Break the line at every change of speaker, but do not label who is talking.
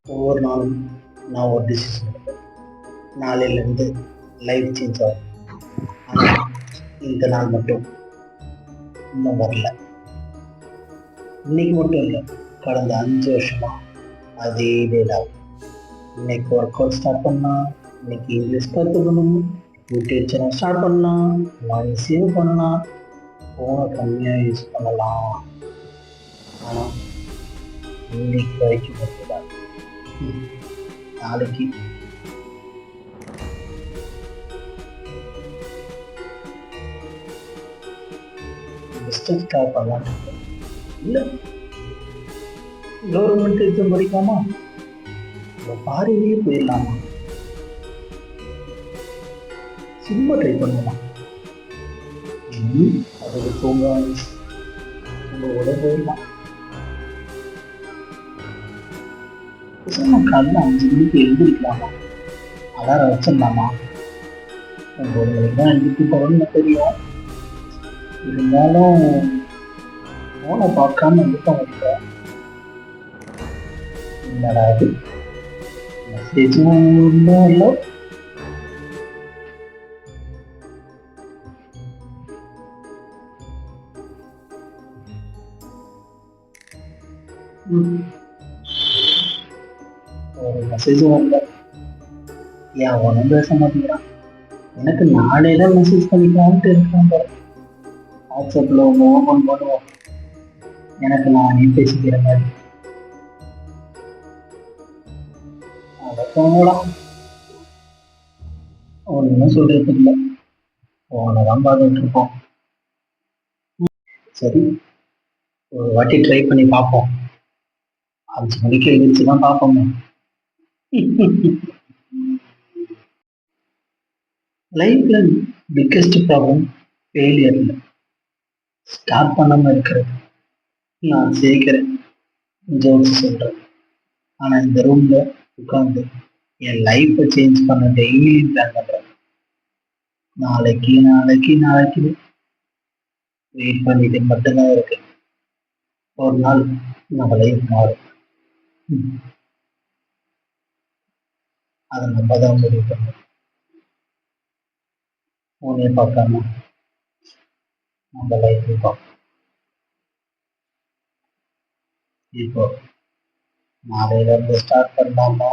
ஒவ்வொரு நாளும் நான் ஒரு டிசிஷன் எடுப்பேன். நாளையிலேருந்து லைஃப் சேஞ்ச் ஆகும். ஆனால் இந்த நாள் மட்டும் இன்னும் வரல. இன்னைக்கு மட்டும் இல்லை, கடந்த 5 வருஷமா அதே டேட். இன்னைக்கு ஒர்க் அவுட் ஸ்டார்ட் பண்ணா, இன்னைக்கு இங்கிலீஷ் கற்றுக்கணும், யூடியூப் சேனல் ஸ்டார்ட் பண்ணலாம், மணி சேவ் பண்ணலாம், ஃபோனை கம்மியாக யூஸ் பண்ணலாம். ஆனால் இன்னைக்கு வரைக்கும் மட்டும்தான். நாளைக்கு பிஸ்னஸ் ஸ்டார்ட் பண்ணலாம். இல்லை, கவர்மெண்ட் எக்ஸாம் படிக்கலாமா, பாரிலேயே போயிடலாமா, சும்மா ட்ரை பண்ணலாம். அதுக்கு தூங்க உங்களோட போயிடலாம். காலையில் 5 மணிக்கு எழுந்திருக்கலாமா, அலாரம் வச்சிடலாமா. 9 மணிக்கு தான் எழுந்திரிக்க போகிறோம்னு தெரியும். இருந்தாலும் ஃபோனை பார்க்காம இருக்க முடியல. என்னடா அது, மெசேஜும் ஒன்றும் இல்லை. ஒரு மெசேஜும் இல்லை. ஏன் அவனும் பேச மாட்டேங்கிறான். எனக்கு நானே தான் மெசேஜ் பண்ணிக்கலான்ட்டு இருக்கேன் பாரு. வாட்ஸ்அப்பில் ஓப்பன் பண்ணுவோம், எனக்கு நானே பேசிக்கிற மாதிரி. அதை போகலாம், ஒன்றும் சொல்றது இல்லை. ஃபோனை தான் பார்த்துட்டு இருப்போம். சரி, ஒரு வாட்டி ட்ரை பண்ணி பார்ப்போம். 5 மணிக்கு எழுந்திரிச்சு தான் பார்ப்போமே. லைஃப்ல பிக்கெஸ்ட் ப்ராப்ளம் ஃபெயிலியர் இல்லை, ஸ்டார்ட் பண்ணாமல் இருக்கிறது. நான் சேர்க்கிறேன், ஜோக்ஸ் சொல்கிறேன், ஆனால் இந்த ரூமில் உட்காந்து என் லைஃப்பை சேஞ்ச் பண்ண டெய்லி பிளான் பண்ணுறேன். நாளைக்கு நாளைக்கு நாளைக்கு வெயிட் பண்ணிட்டு மட்டும்தான் இருக்கு. ஒரு நாள் நம்ம லைஃப் மாறும். அதை நம்ம தான் முடிவு பண்ணணும். உன்னைய பார்க்காம நம்ம லைஃப் பார்ப்போம். இப்போ நாளையில இருந்து ஸ்டார்ட் பண்ணாமா?